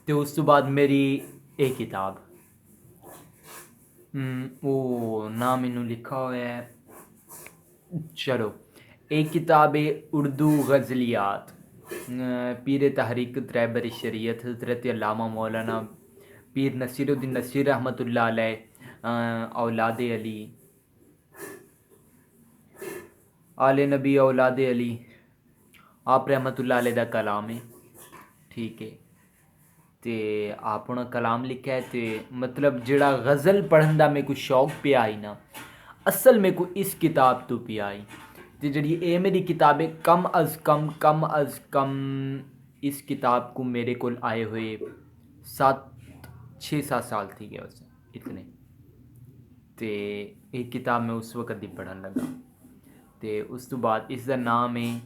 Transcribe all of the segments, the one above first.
तो उस तो बाद मेरी एक किताब वो ना मैनू लिखा हुआ है। चलो, एक किताब है उर्दू गज़लियात पीर तहरीक त्रैबर शरीयत हज़रत अल्लामा मौलाना पीर नसीरुद्दीन नसीर रहमतुल्लाह अलैह औलाद अली आले नबी औलाद अली आप रहमतुल्लाह अलैह दा कलाम है। ठीक है, तो आप उन्हें कलाम लिखा है। तो मतलब जड़ा गज़ल पढ़न का मेरे को शौक पे आई ना, असल मेरे को इस किताब तो पे आई। तो जी ये मेरी किताब है, कम अज़ कम इस किताब को मेरे को आए हुए 6-7 साल थी गया उस इतने। तो एक किताब मैं उस वक्त ही पढ़न लगा। तो उस तो बाद इसका नाम है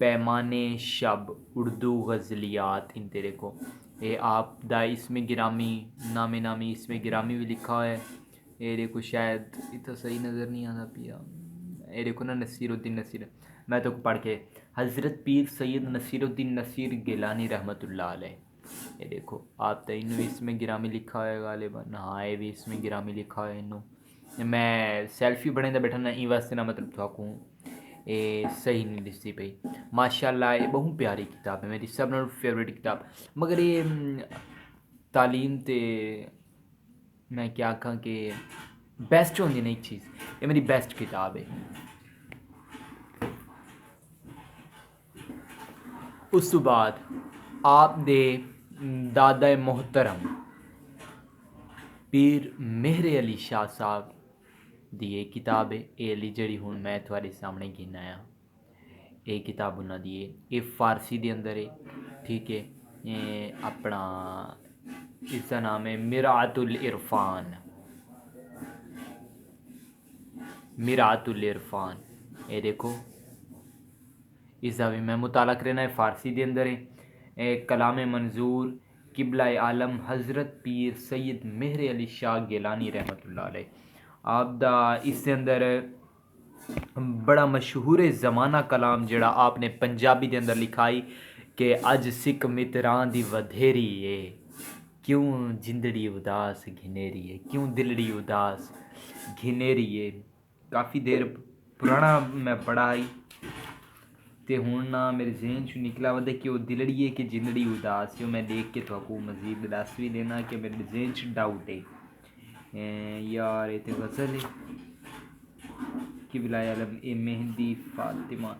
पैमाने शब उर्दू गज़लियात इन तेरे को। ये आप दा इसमें गिरामी नामे नामी इसमें गिरामी भी लिखा है। ये देखो शायद इतना सही नज़र नहीं आता पिया। ये देखो ना नसीरुद्दीन नसीर, मैं तो पढ़ के हज़रत पीर सैयद नसीरुद्दीन नसीर गिलानी रहमतुल्लाह अलैह। ये देखो आप तो इन्हों इसमें गिरामी लिखा है गालिबन। हाँ ये भी इसमें गिरामी लिखा है इन्हों। मैं सेल्फी बने तो बैठा ना ई वास्ते ना मतलब थाकूँ ये सही नहीं दिसती पई। माशाल्लाह ये बहुत प्यारी किताब है, मेरी सब नालों फेवरेट किताब। मगर ये तालीम ते मैं क्या आखां कि बेस्ट होंदी नहीं चीज़, ये मेरी बेस्ट किताब है। उस तो बाद आप दे दादा मोहतरम पीर मेहर अली शाह साहब दी ये किताब है। ये अली जड़ी हूँ मैं थोड़े सामने गिन आया। ये किताब उन्होंने दी है, ये फारसी के अंदर है। ठीक है, ये अपना इसका नाम है मिरातुल इरफान। मिरातुल इरफान ये देखो इसका भी मैं मुताला करना है। फारसी के अंदर है। कलाम मंजूर किबला आलम हज़रत पीर सैयद मेहर अली शाह गिलानी रहमतुल्लाह अलैह आप दा इसके अंदर बड़ा मशहूर ज़माना कलाम जड़ा आपने पंजाबी के अंदर लिखाई कि अज सिक मित्रां दी वधेरी है क्यों जिंदड़ी उदास घिनेरी है, क्यों दिलड़ी उदास घिनेरी है। काफ़ी देर पुराना मैं पढ़ा आई तो हूँ ना मेरे जहन चो निकला वह कि वह दिलड़ी है कि जिंदड़ी उदास है। मैं देख के तो मजीद दस भी देना कि मेरे जहन च डाउट है यार। ये तो गज़ल है किबला आलम ए मेहंदी फातिमा।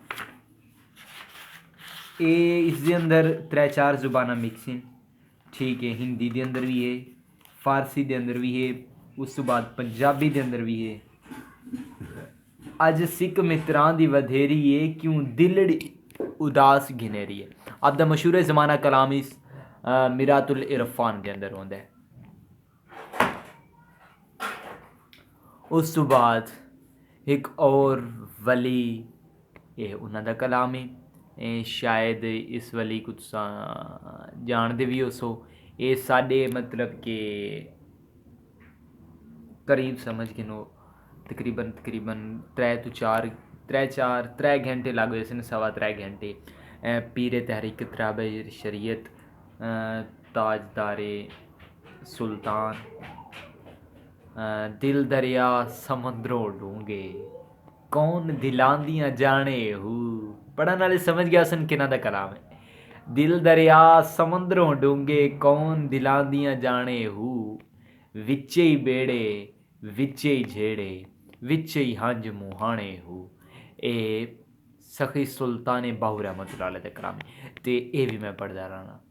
ये इसके अंदर 3-4 जुबाना मिक्स हैं। ठीक है, हिंदी के अंदर भी है, फारसी के अंदर भी है, उस तो बाद पंजाबी के अंदर भी है। अज सिख मित्रां दी वधेरी है क्यों दिलड़ी उदास घिनेरी है। अब दा मशहूर ज़माना कलाम इस मिरातुल इरफान के अंदर होंदा है। उस तो बाद एक और वली ये उन्हों का कलाम है। शायद इस वली कुछ जानते भी हो सो। ये साढ़े मतलब के करीब समझ गिनो तकरीबन 3 घंटे लग गए सन, 3.25 घंटे। पीर तहरीक त्रैबर शरीयत ताजदारे सुल्तान दिल दरिया समुद्रों डूंगे कौन दिलां दियां जाने हू। पढ़न वाले समझ गया सन किना दा कलाम है। दिल दरिया समुद्रों डूंगे कौन दिलां दियां जाने हू विचे ही बेड़े विचे ही झेड़े विचे ही हंज मुहाने हू। ए सखी सुल्तान बाहू रहमतुल्लाह अलैह दा कलाम है। तो ये भी मैं पढ़दा रहना।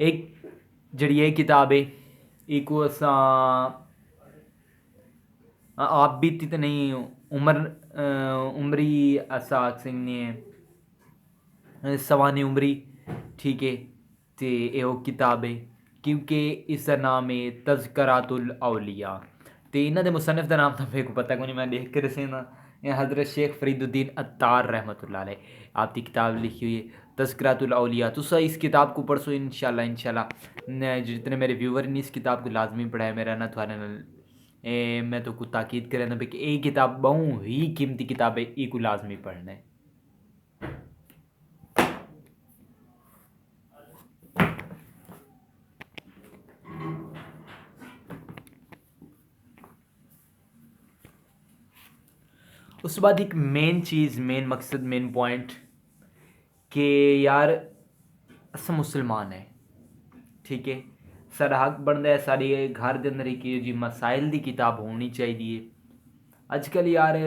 एक जड़ी ये किताब है एक को असा आप बीती तो नहीं उमरी असा सिंह ने सवानी उमरी। ठीक है, तो ये किताब है क्योंकि इसका नाम है तज़किरातुल औलिया। तो इन्हों के मुसन्निफ का नाम तो मेरे को पता नहीं, मैं देख के दसे ना। हज़रत शेख फरीदुद्दीन अत्तार रहमतुल्लाह अलैह आपकी किताब लिखी हुई है तज़किरातुल औलिया। तुसा इस किताब को पढ़सो इंशाल्लाह जितने मेरे व्यूवर ने इस किताब को लाजमी पढ़ा है मेरा ना थोड़े मैं तो कुछ ताकीद करें ना कि ये किताब बहु ही कीमती किताब है, ये को लाजमी पढ़ना है। उस बाद एक मेन चीज़, मेन मकसद, मेन पॉइंट कि यार अस मुसलमान है, ठीक है, सारा हक बनता है सारे घर के अंदर एक जी मसाइल की किताब होनी चाहिए। अजकल यार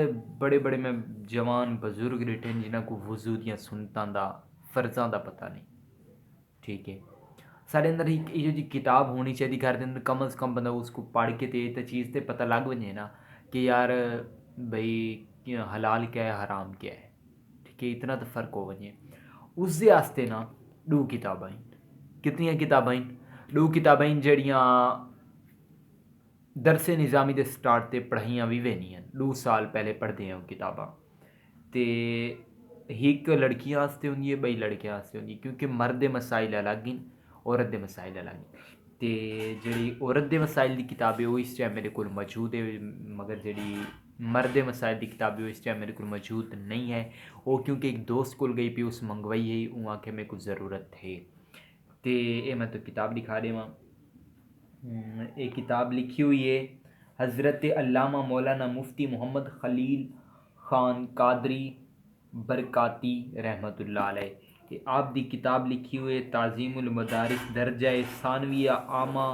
बड़े बड़े मैं जवान बजुर्ग बैठे हैं जिन्हों को वजू दियाँ सुनतां दा फर्जां दा पता नहीं, ठीक है। साढ़े अंदर एक ये जी किताब होनी चाहिए घर के अंदर, कम अज़ कम बंदा उसको पढ़ के तो चीज़ तो पता लग वजे ना कि यार भाई हलाल क्या है हराम क्या है, ठीक है, इतना तो फ़र्क हो वजे। उसदे आस्ते ना दो किताबां, कितनी किताबां, दो किताबां जड़ियाँ दरसे निज़ामी के स्टार्ट से पढ़ाइयाँ भी वेनियां 2 साल पहले पढ़ते हैं वो किताबां। तो एक लड़कियां आस्ते होंगी है, बई लड़कियां आस्ते होंगी, क्योंकि मर्द दे मसाइल अलग हैं, औरत दे मसाइल अलग हैं। तो जी औरत दे मसाइल की किताब है वो इस टाइम मेरे को मौजूद है, मगर जी मर्द दे मसाइल की किताब है वो इस टाइम मेरे को मौजूद नहीं है। वो क्योंकि एक दोस्त को गई पी उस मंगवाई है, वहाँ के मेरे को ज़रूरत है। तो ये मैं तो किताब दिखा रहा वहाँ, एक किताब लिखी हुई है हज़रत अल्लामा मौलाना मुफ्ती मोहम्मद खलील ख़ान कादरी बरकाती रहमतुल्लाह अलैह। ये आप दी किताब लिखी हुई है ताज़ीमुल मदारिस दर्जा सानविया आमा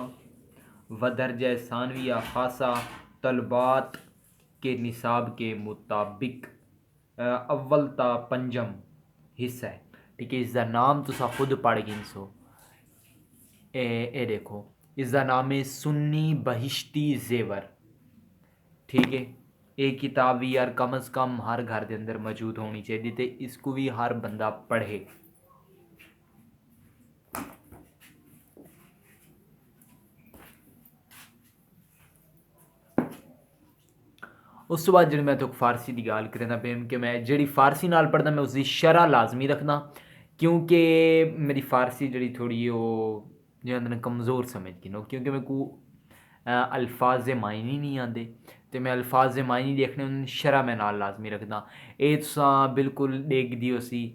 व दर्जा सानविया ख़ासा तलबात के निसाब के मुताबिक अव्वल ता पंजम हिस्सा है, ठीक है। इसका नाम तुसा खुद पढ़ गिनसो, ए देखो इसका नाम है सुन्नी बहिश्ती जेवर, ठीक है। एक किताब भी यार कम अज़ कम हर घर के अंदर मौजूद होनी चाहिए, तो इसको भी हर बंदा पढ़े। उस तो बाद जी मैं तो फारसी की गाल करना पे कि मैं जी फारसी नाल पढ़ना मैं उसकी शरह लाजमी रखना, क्योंकि मेरी फारसी जी थोड़ी वो जो कमज़ोर समझ की नो, क्योंकि मेरे को अल्फाज मायने नहीं आते, तो मैं अल्फाज मायने देखने उन्हें शरह मैं नाल लाजमी रखना। ये तुसा बिल्कुल देख दियो सी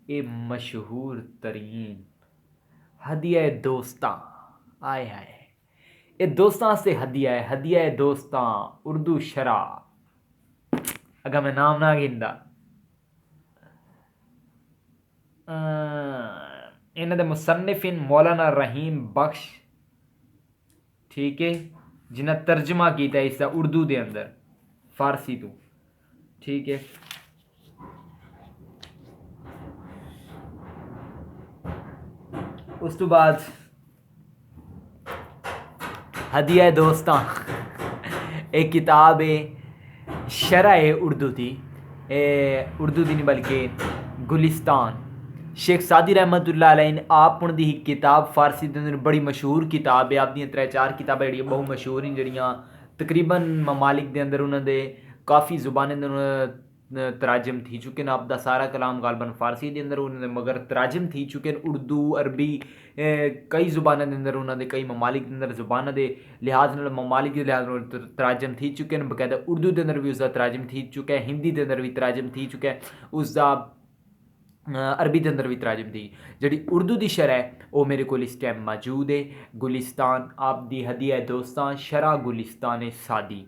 ये मशहूर तरीन हदिया दोस्तां, आए हाय ये दोस्तां से हदिया है, हदिया दोस्तां उर्दू शरह, अगर मैं नाम ना गिनदा इन्हों के मुसन्निफिन मौलाना रहीम बख्श, ठीक है, जिन्हें तर्जमा किया इसका उर्दू के अंदर फारसी तो, ठीक है। उस तो बाद हदिया दोस्तां एक किताब है शरह है उर्दू की, उर्दू की नहीं बल्कि गुलिस्तान शेख सादी रहमतुल्लाह अलैह ने आप उन दी किताब फारसी के अंदर बड़ी मशहूर किताब है। आप दी 3-4 किताबां जी बहुत मशहूर हैं जड़ियाँ तकरीबन ममालिक के अंदर उन्होंने काफ़ी जुबानें तराजम थी चुके हैं। आपका सारा कलाम गालबन फारसी के अंदर उन्होंने मगर तराजम थी चुके हैं उर्दू अरबी कई जुबानों के अंदर उन्होंने कई ममालिक के अंदर जुबानों के लिहाज नाल ममालिक के लिहाज तराजम थी चुके हैं। बकायदा उर्दू के अंदर भी उसका तराजम थी चुका है, हिंदी के अंदर भी तराजम थी चुका है, उसका अरबी के अंदर भी तराजम थी। जी उर्दू की शरह है वो मेरे को इस टाइम मौजूद है, गुलिस्तान आप दी हदिया दोस्तां शरह गुलिस्तान सादी,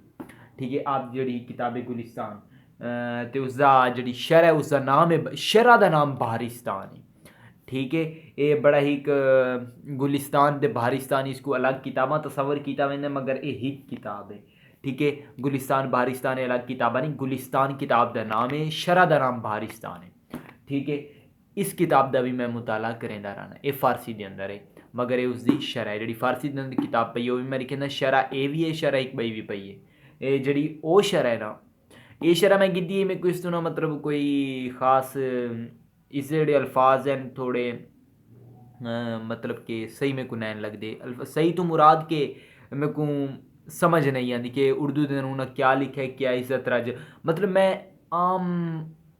ठीक है। आप जी किताब है गुलिस्तान तो उसका जी शरह है उसका नाम है शरह का नाम बहारिस्तान है, ठीक है। ये बड़ा ही गुलिस्तान ते बहारिस्तान इसको अलग किताबा तस्वर किया मैंने, मगर ये ही किताब है, ठीक है। गुलिस्तान बहारिस्तान अलग किताबा नहीं, गुलिस्तान किताब का नाम है, शरह का नाम बहारिस्तान है, ठीक है। इस किताब का भी मैं मुताला करेंदा रहना, ये फारसी के अंदर है, मगर ये उसकी शरह है जी फारसी के अंदर किताब पई है वो भी मेरे कहना शरह ए भी है शरह एक बई भी पई है। ये जी वो शरह है ना, ये शरह मैं कीती है, मेरे को इस तो ना मतलब कोई ख़ास इस जेह्ड़े अल्फाज हैं थोड़े मतलब कि सही मेरे को नैन लगते, सही तो मुराद के मेरे को समझ नहीं आती कि उर्दू के अंदर उन्होंने क्या लिखा है क्या इस तरह मतलब मैं आम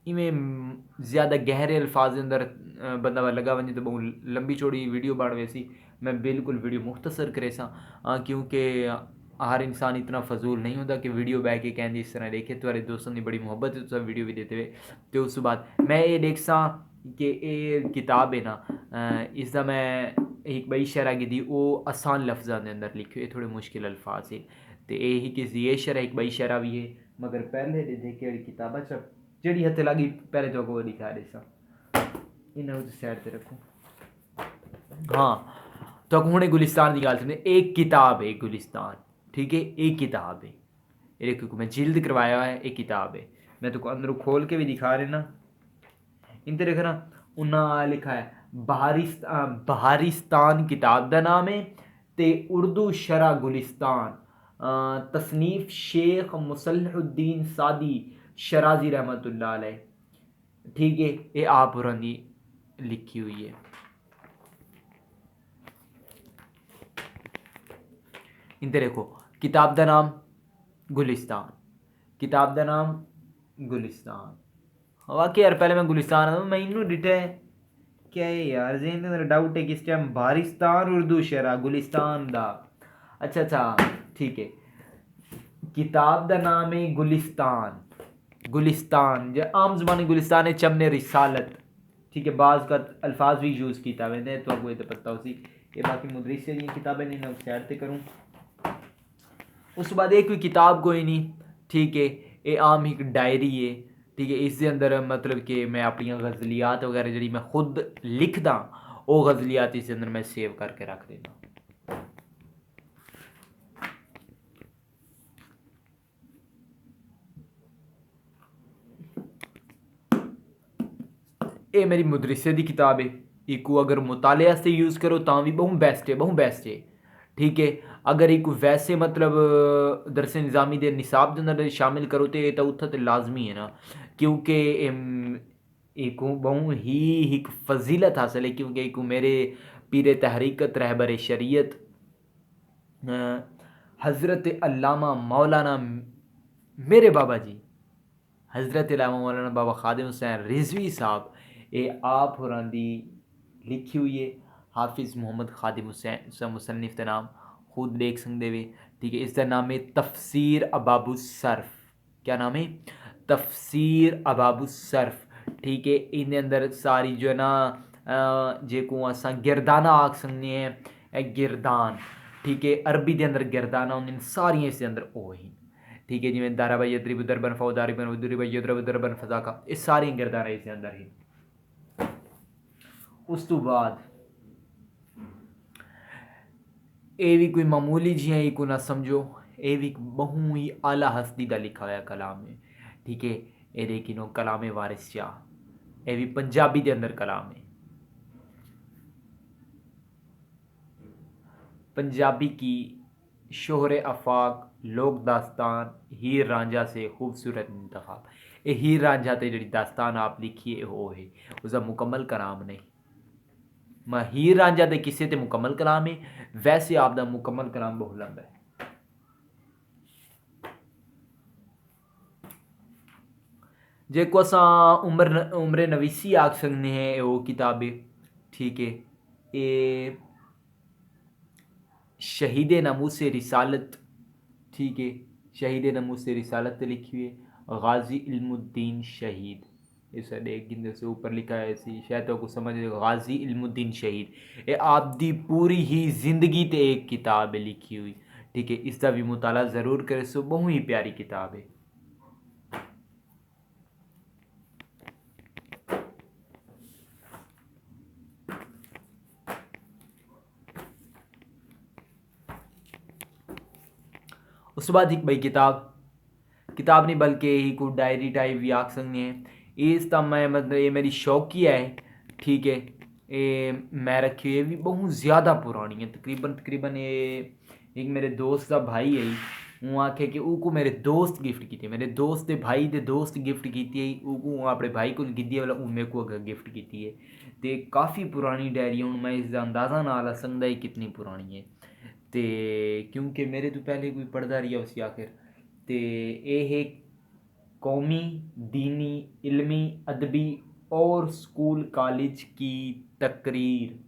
इवें ज़्यादा गहरे अल्फाज के अंदर बंदा लगा वञे तो बहुत लंबी चौड़ी वीडियो बन वैसी मैं बिल्कुल वीडियो मुख्तसर करे सा क्योंकि हर इंसान इतना फजूल नहीं होता कि वीडियो बह के कहते इस तरह देखे तुम्हारे दोस्तों की बड़ी मोहब्बत है तो सब वीडियो भी देते हुए तो उस बाद मैं ये देख सा कि ये किताब है ना इसका मैं एक बई शरह की थी वो आसान लफ्ज़ों के अंदर लिखे हुए थोड़े मुश्किल अल्फाज है तो यही किसी ये शरह एक बई शरह भी है मगर पहले दे देखे किताबा च जड़ी हथ लगी पहले तो वो दिखा रहे सा इन्हें साइड पर रखो हाँ तो हूँ गुलिस्तान की गल सुने एक किताब है गुलिस्तान ठीक है एक किताब है ये क्योंकि मैं जिल्द करवाया है एक किताब है मैं तो अंदरों खोल के भी दिखा रहे ना इनते देखो ना उन्हें लिखा है बहारिस्तान किताब का नाम है ते उर्दू शरा गुलिस्तान तसनीफ शेख मुसल्हुद्दीन सादी शराजी रहमतुल्लाह अलैह ठीक है ये आप होरां लिखी हुई है इनते देखो किताब का नाम गुलिस्तान किताब का नाम गुलिस्तान वाकई यार पहले मैं गुलिस्तान मैं इनू डिठा है क्या है यार जेन अंदर डाउट है कि इस टाइम बारिस्तान उर्दू शरा गुलिस्तान दा अच्छा ठीक है किताब का नाम है गुलिस्तान गुलिस्तान जो आम ज़बानी गुलिस्तान है चमने रिसालत ठीक है बाज़ का अल्फाज भी यूज़ किया मैंने तो आपको ये पता उसी ये बाकी मुदरिस से किताबें नहीं मैं सैर से करूँ उस बाद एक कोई किताब कोई नहीं ठीक है ये आम एक डायरी है ठीक है इसके अंदर मतलब कि मैं अपनी गज़लियात वगैरह जी मैं खुद लिखदा वो गज़लियात इसके अंदर मैं सेव करके रख देना ये मेरी मुदरिसे की किताब है इको अगर मुताले से यूज़ करो तो भी बहुत बेस्ट है ठीक है अगर एक वैसे मतलब दरस निज़ामी दे निसाब के अंदर शामिल करो तो उत्थे तो लाजमी है ना क्योंकि एक बहु ही एक फजीलत हासिल है क्योंकि एक मेरे पीर तहरीकत रहबर शरीयत हज़रत अल्लामा मौलाना मेरे बाबा जी हज़रत अल्लामा मौलाना बाबा खादिम हुसैन रिजवी साहब ये आप होरां दी लिखी हुई है हाफिज़ मोहम्मद खादिम हुसैन मुसन्निफ का नाम खुद देख सकते वे ठीक है इसका नाम है तफसीर अबाबुस्सर्फ क्या नाम है तफसीर अबाबुस्सर्फ ठीक है इन अंदर सारी जो है ना जेको असा गिरदाना आख सकते हैं गिरदान ठीक है अरबी के अंदर गिरदाना उन सारियां इसके अंदर वो ही ठीक है जिमें दारा भाई यदरिब दरबन फौ दारिबन उदरी भाई यदरब दरबन फजाका ये सारी गिरदाना इसके अंदर ही उस तो बाद ये भी कोई मामूली जियां ही को ना समझो ये भी बहु ही आला हस्ती का लिखा हुआ कलाम है ठीक है ये लेकिन कलाम वारिस शाह ये भी पंजाबी के अंदर कलाम है पंजाबी की शोहर आफाक लोक दास्तान हीर रांझा से खूबसूरत इंतखाब ये हीर रांझा ते जी दास्तान आप लिखिए वो है उसका मुकम्मल कलाम नहीं मैं हीर रांझा के किस्से ते मुकम्मल कलाम है वैसे आपका मुकम्मल कलाम बहुत लंबा है जे को असा उम्र नवीसी आख सकते हैं वो किताबें ठीक है ये शहीद नमूस रिसालत ठीक है शहीद नमूस रिसालत लिखी हुई है गाजी इल्मुद्दीन शहीद इस एक गिंदे से ऊपर लिखा है ऐसी शायद तो कुछ समझ गाजी इल्मुद्दीन शहीद ये आपकी पूरी ही ज़िंदगी ते एक किताब है लिखी हुई ठीक है इसका भी मुताला ज़रूर करें सो बहुत ही प्यारी किताब है उस बाद एक भाई किताब नहीं बल्कि ही कोई डायरी टाइप भी आख सकते हैं इस तब मैं मतलब ये मेरी शौकिया है ठीक है ये मैं रखी हुई है भी बहुत ज़्यादा पुरानी है तकरीबन ये एक मेरे दोस्त का भाई है वो आखे कि वो मेरे दोस्त गिफ्ट की थी मेरे दोस्त के भाई के दोस्त गिफ्ट की थी वो अपने भाई को गिद्दी वाला वो मेरे को गिफ्ट की थी है तो काफ़ी पुरानी डायरी हूँ मैं इसका अंदाज़ा ना ला सकता ही कितनी पुरानी है तो क्योंकि मेरे तो पहले कोई पढ़ता रही है उसी आखिर तो ये कौमी, दीनी, इल्मी, अदबी और स्कूल कॉलेज की तकरीर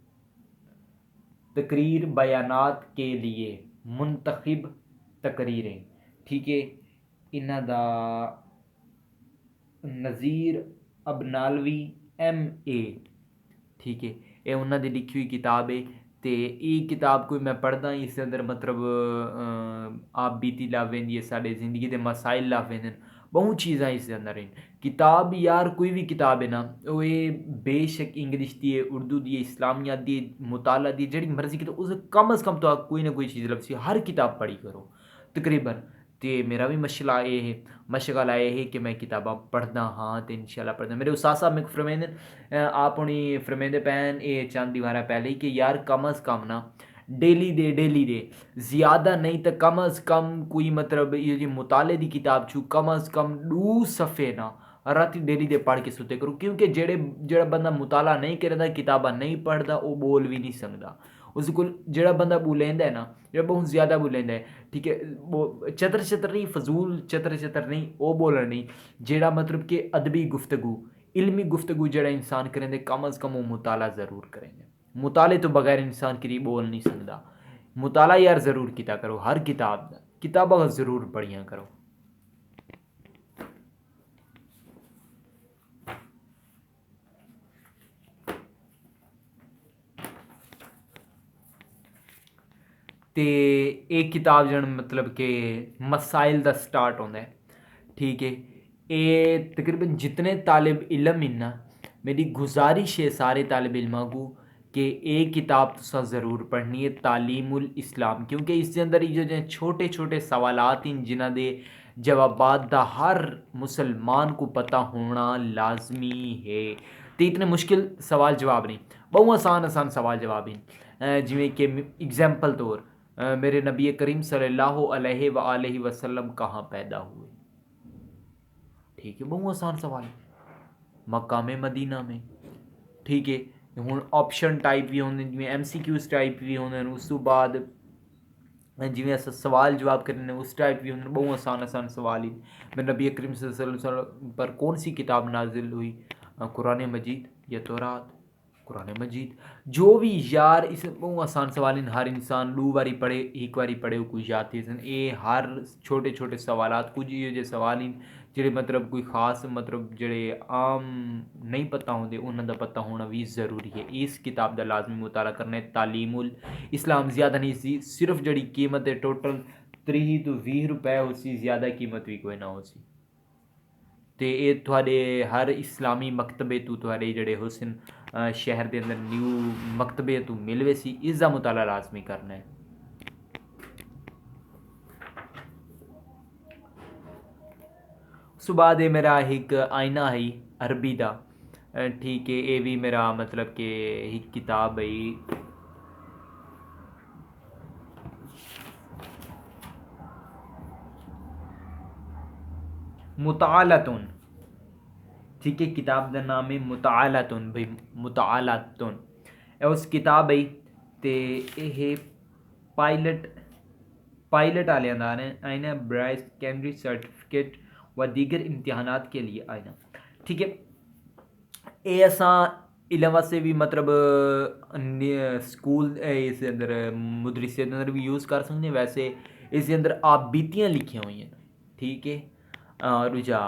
तकरीर बयानात के लिए मुंतखब तकरीरें। ठीक है, इन्हां दा नज़ीर अबनालवी MA। ठीक है, ये उन्होंने लिखी हुई किताब है। तो ये किताब कोई मैं पढ़दा इस अंदर मतलब आप बीती लावें ये साढ़े ज़िंदगी के मसाइल लावें बहुत चीज़ां इस अंदर हैं। किताब यार कोई भी किताब है ना वो ये बेशक इंग्लिश दी है, उर्दू दी है, इस्लामियात दी है, मुताला दी जड़ी मर्जी की, तो उसे कम अज़ कम तो आप कोई ना कोई चीज़ लभसी। हर किताब पढ़ी करो तकरीबन। तो मेरा भी मशगला ये है कि मैं किताबां पढ़दा हाँ, तो इंशाल्लाह पढ़दा। मेरे उस्ताद साहब मेरे को फरमाते आप उन्हें फरमाते पैन ये चंद दीवारा पहले ही कि यार कम अज़ कम ना डेली दे ज़्यादा नहीं तो कम अज़ कम कोई मतलब ये जो मुताले की किताब छू कम अज़ कम 2 सफ़े ना राती डेली दे पढ़ के सुते करो, क्योंकि जेड़ा बंदा मुताला नहीं करता किताबा नहीं पढ़ता वो बोल भी नहीं सकता। उस को जेड़ा बंदा बोलेंदा है ना, जेड़ा बहुत ज़्यादा बोलेंदा है, ठीक है, वो चतर नहीं, फजूल चतर नहीं, वो बोलना नहीं, जेड़ा मतलब कि अदबी गुफ्तगू इल्मी गुफ्तगू जेड़ा इंसान करेंदे कम अज़ कम वो मुताला ज़रूर करेंगे। मुताले तो बगैर इंसान की बोल नहीं सकता। मुताला यार ज़रूर किया करो, हर किताबा ज़रूर पढ़िया करो। तो एक किताब जन मतलब कि मसाइल दा स्टार्ट होंदा है। ठीक है, ये तकरीबन जितने तालिब इलम इन्ना मेरी गुजारिश है सारे तालिब इल्मा को कि एक किताब तुसा ज़रूर पढ़नी है, तालीमुल इस्लाम, क्योंकि इसके अंदर ये जो छोटे छोटे सवालात इन जिन्हां दे जवाबात दा हर मुसलमान को पता होना लाजमी है। तो इतने मुश्किल सवाल जवाब नहीं, बहुत आसान सवाल जवाब हैं। जिमें कि एग्जाम्पल तौर मेरे नबी करीम सल्लल्लाहु अलैहि वसल्लम कहाँ पैदा हुए। ठीक है, बहुत आसान सवाल है, मक्का में, मदीना में। ठीक है, हूँ ऑप्शन टाइप भी होंगे जिमें MCQs टाइप भी होंगे, उस तो बाद जिमें अस सवाल जवाब करने उस टाइप भी होंगे। बहुत आसान सवाल ही मेरे नबी करीम सल्लल्लाहु अलैहि वसल्लम पर कौन सी किताब नाजिल हुई, कुरान मजीद या तौरात? कुरान मजीद। जो भी यार इस बहुत आसान सवाल इन हर इंसान 2 बारी पढ़े, एक बारी पढ़े कुछ याद थे ये हर छोटे छोटे सवालात कुछ ये जो सवाल इन जेड़े मतलब कोई खास मतलब जेड़े आम नहीं पता होंगे उन्होंने दा पता होना भी ज़रूरी है। इस किताब का लाजमी मुताला करना है। तालीमुल इस्लाम ज़्यादा नहीं सी, सिर्फ जड़ी कीमत है टोटल 30 तो 20 रुपए हो सी, ज़्यादा कीमत भी कोई ना हो सी। तो ये थोड़े हर इस्लामी मकतबे तू थोड़े जड़े हुसन शहर के अंदर न्यू मकतबे तू मिलवे सी, इसका मुताला लाजमी करना है। उस बाद मेरा एक आईना है अरबी का। ठीक है, ये भी मेरा मतलब कि एक किताब है। मुतालतुन, ठीक है, किताब का नाम है मुतालतुन भाई, मुतालतुन उस किताब है। तो यह पायलट वाले आईना ब्राइस कैम्ब्रिज सर्टिफिकेट व दीगर इम्तिहानात के लिए आईना। ठीक है, ये असा इलम वास्ते भी मतलब स्कूल इस अंदर मदरसे के अंदर भी यूज़ कर सकते हैं। वैसे इस अंदर आप बीतियाँ लिखी हुई हैं। ठीक है, रुझा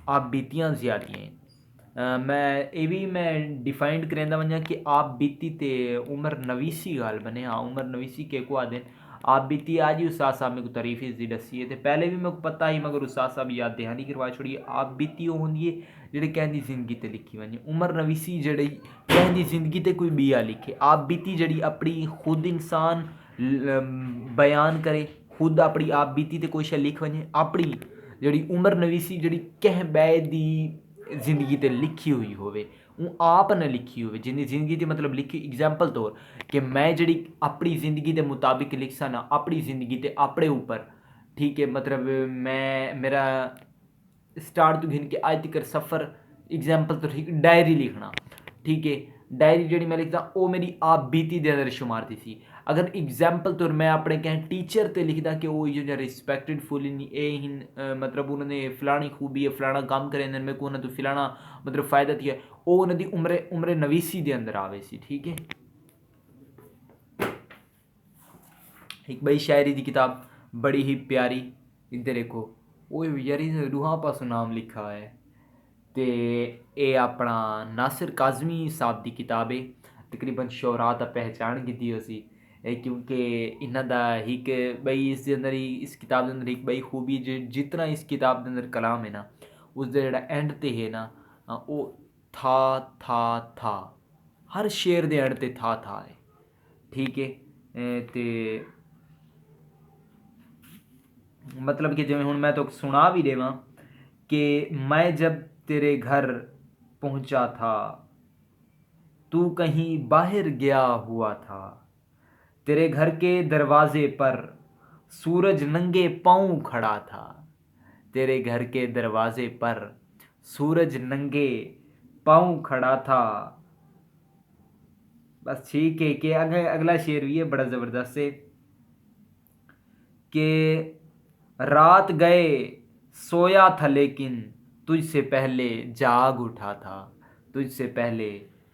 आप बीतियाँ ज़्यादा हैं। मैं ये भी मैं डिफाइंड करेंदा वंजा कि आप बीती ते उमर नवीसी गाल बने। हाँ, उमर नवीसी के को आदे आप बीती आज ही उस्ताद साहब मेरे को तारीफ इसकी दसी है। तो पहले भी मेरे को पता ही मगर उस्ताद साहब याद दहानी करवा छोड़िए। आप बीती वो होंगी है जेह्ड़े कहंदी जिंदगी ते लिखी वंजे। उमर नवीसी जेह्ड़ी कहंदी जिंदगी ते कोई बिया लिखे। आप बीती जेह्ड़ी अपनी खुद इंसान बयान करे, खुद अपनी आप बीती ते कोई शे लिख वंजे। अपनी जेह्ड़ी उमर नवीसी जेह्ड़ी कह बै दी जिंदगी ते लिखी हुई होवे, हूँ आप ने लिखी होवे जिंदी जिंदगी ते मतलब लिखी। एग्जाम्पल तौर कि मैं जेह्ड़ी अपनी जिंदगी के मुताबिक लिख सकना अपनी जिंदगी ते अपने ऊपर। ठीक है, मतलब मैं मेरा स्टार्ट तो घिन के आज तक सफ़र एग्जाम्पल तो ठीक डायरी लिखना। ठीक है, डायरी जी मैं लिखता वो मेरी आप बीती के अंदर शुमार थी सी। अगर एग्जाम्पल तौर मैं अपने कहें टीचर ते लिखदा कि वो जो रिस्पैक्टेड फुल इन ए हिन मतलब उन्होंने फलानी खूबी है फलाना काम करे मेरे को उन्हें तो फलाना मतलब फ़ायदा थी है वो उन्होंने उम्र नवीसी के अंदर आवे सी। ठीक है, एक बड़ी शायरी की किताब बड़ी ही प्यारी, इधर देखो वो यारी रूहां पासों नाम लिखा है ते ये अपना नासिर काज़मी साहब की किताब है, तकरीबन शोरा दा पहचान की उसी क्योंकि इन्हों का एक बई इस अंदर ही इस किताब के अंदर एक बई खूबी जितना इस किताब के अंदर कलाम है ना उसका जोड़ा एंड ते है ना वो था हर शेर के एंड ते था है। ठीक है, ते मतलब कि जिवें हुण मैं तो सुना भी देवां कि मैं जब तेरे घर पहुंचा था तू कहीं बाहर गया हुआ था, तेरे घर के दरवाजे पर सूरज नंगे पाँव खड़ा था, तेरे घर के दरवाजे पर सूरज नंगे पाँव खड़ा था। बस ठीक है कि अगला शेर भी है बड़ा ज़बरदस्त है कि रात गए सोया था लेकिन तुझसे पहले जाग उठा था, तुझसे पहले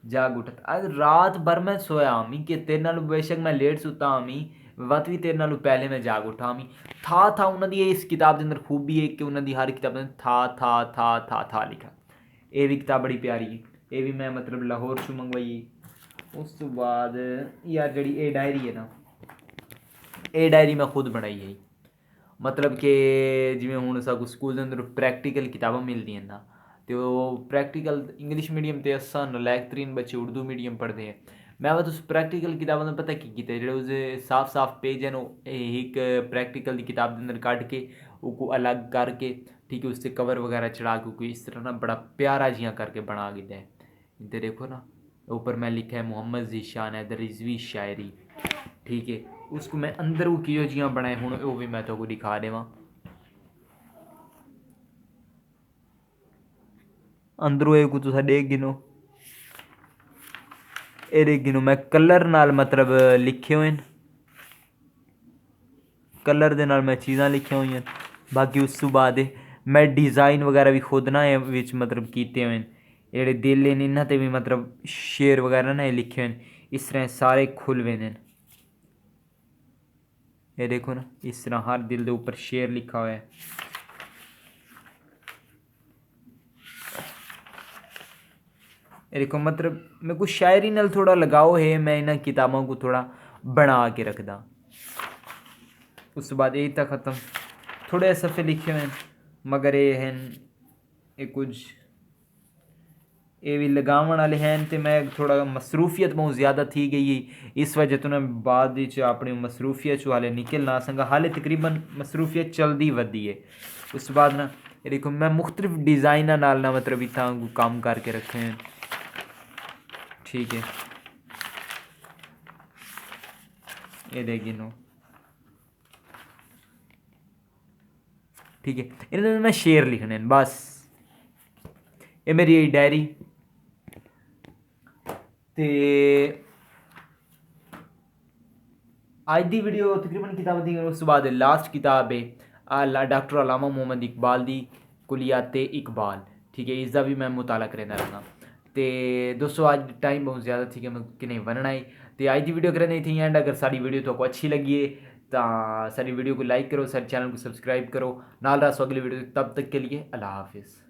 जाग उठा था। आज रात भर मैं सोया आमी कि तेरे नाल बेशक मैं लेट सुता आमी वत भी तेरे नाल पहले मैं जाग उठा आमी। था उन्होंने इस किताब के अंदर खूबी है कि उन्होंने हर किताब में था लिखा। ये भी किताब बड़ी प्यारी है, ये भी मैं मतलब लाहौर चू मंगवाई। उस तो बाद यार जड़ी ये डायरी है ना ये डायरी मैं खुद बनाई है, मतलब कि जिमें हुण साकू स्कूल के अंदर प्रैक्टिकल किताबां मिलदियां ना तो प्रैक्टिकल इंग्लिश मीडियम ते असां नलैक तरीन बच्चे उर्दू मीडियम पढ़ते हैं। मैं तुस प्रैक्टिकल किताबां दा पता की कीता जेह्ड़े उसदे साफ साफ पेज हैं एक प्रैक्टिकल की किताब के अंदर कट के उसको अलग करके ठीक है उससे कवर वगैरह चढ़ा के कोई इस तरह ना बड़ा प्यारा जियां करके बना के है। इधर देखो ना ऊपर मैं लिखा है मोहम्मद ज़ीशान है द रिजवी शायरी। ठीक है, उसको मैं अंदर वो कियो जियां बनाए हूँ वो भी मैं तो को दिखा देवां। अंदरों एक तुसा देख गिनो ये देख गिनो मैं कलर नाल मतलब लिखे हुए हैं, कलर दे नाल मैं चीज़ां लिखियां हुई हैं। बाकी उस तो बाद मैं डिज़ाइन वगैरह भी खुद ना विच मतलब कीते हुए हैं, जेह्ड़े दिल न इन्हां ते भी मतलब शेर वगैरह ना लिखे हुए हैं इस तरह सारे खुलवे ने। ये देखो ना इस तरह हर दिल के ऊपर शेर लिखा हुआ है। ये देखो मतलब मेरे को शायरी नाल थोड़ा लगाओ है, मैं इन्हां किताबों को थोड़ा बना के रखदा। उस बाद यही तक ख़त्म थोड़े सफ़े लिखे हुए हैं मगर ये हैं ये कुछ ये भी लगावन वाले हैं तो मैं थोड़ा मसरूफियत बहुत ज़्यादा थी गई इस वजह तो मैं बाद अपनी मसरूफियत वाले निकल ना संगा हाले तकरीबन मसरूफियत चलती वधी है। उस बाद ना ये देखो मैं मुख्तलिफ डिज़ाइना नाल ना मतलब इतना काम करके रखे हैं। ठीक है, ये देखिए नो ठीक है इन्होंने मैं शेर लिखने बस। ये मेरी यही डायरी ते आज दी वीडियो तकरीबन किताब दी उस बाद लास्ट किताब है डॉक्टर अलामा मोहम्मद इकबाल दी कुलियात इकबाल। ठीक है, इसका भी मैं मुताला करना रहा तो दोस्तों आज टाइम बहुत ज़्यादा थी कि मैं कि नहीं बनना है तो आज की वीडियो करनी थी एंड अगर सारी वीडियो तो अच्छी लगी है तो सारी वीडियो को लाइक करो, सारे चैनल को सब्सक्राइब करो, नाल रहा अगली वीडियो तब तक के लिए अल्लाह हाफिज़।